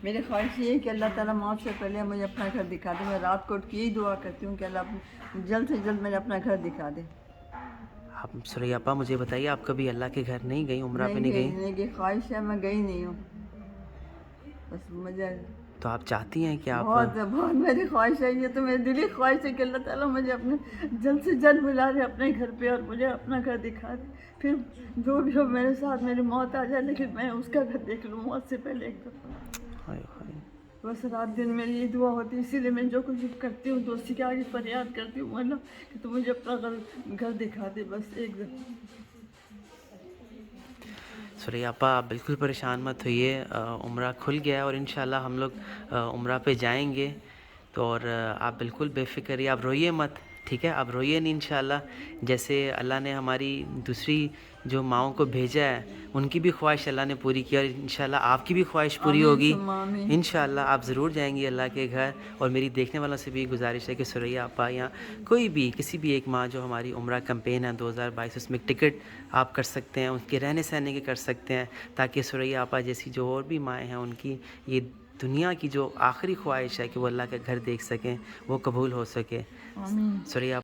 میری خواہش یہ ہے کہ اللہ تعالیٰ موت سے پہلے مجھے اپنا گھر دکھا دے. میں رات کو اٹھ کے یہی دعا کرتی ہوں کہ اللہ جلد سے جلد مجھے اپنا گھر دکھا دے. آپ سوریا آپا مجھے بتائیے، آپ کبھی اللہ کے گھر نہیں گئی، عمرہ پہ نہیں نہیں گئی، گئی؟ نہیں گئی، خواہش ہے، میں گئی نہیں ہوں. بس مجھے تو آپ چاہتی ہیں کہ آپ بہت بہت میری خواہش ہے، یہ تو میری دلی خواہش ہے کہ اللہ تعالیٰ مجھے اپنے جلد سے جلد بلا دے اپنے گھر پہ اور مجھے اپنا گھر دکھا دے. پھر جو بھی ہو میرے ساتھ، میری موت آ جائے لیکن میں اس کا گھر دیکھ لوں موت سے پہلے ایک دفعہ. ہائے ہائے. بس رات دن میری یہ دعا ہوتی ہے، اسی لیے میں جو کچھ کرتی ہوں تو اسی کے آگے فریاد کرتی ہوں اللہ کہ تو مجھے اپنا گھر دکھا دے بس ایک دفعہ. سوریا آپا آپ بالکل پریشان مت ہوئیے، عمرہ کھل گیا ہے اور انشاءاللہ ہم لوگ عمرہ پہ جائیں گے. تو اور آپ بالکل بے فکر رہیے، آپ روئیے مت، ٹھیک ہے؟ آپ روئیے نہیں. انشاءاللہ جیسے اللہ نے ہماری دوسری جو ماؤں کو بھیجا ہے، ان کی بھی خواہش اللہ نے پوری کی، اور انشاءاللہ آپ کی بھی خواہش پوری آمین ہوگی. ثم آمین. انشاءاللہ آپ ضرور جائیں گی اللہ کے گھر. اور میری دیکھنے والوں سے بھی گزارش ہے کہ سوریا آپا یا کوئی بھی کسی بھی ایک ماں جو ہماری عمرہ کمپین ہے 2022، اس میں ٹکٹ آپ کر سکتے ہیں، اس کے رہنے سہنے کے کر سکتے ہیں، تاکہ سوریا آپا جیسی جو اور بھی مائیں ہیں ان کی یہ دنیا کی جو آخری خواہش ہے کہ وہ اللہ کا گھر دیکھ سکیں، وہ قبول ہو سکے. آمین. سوریا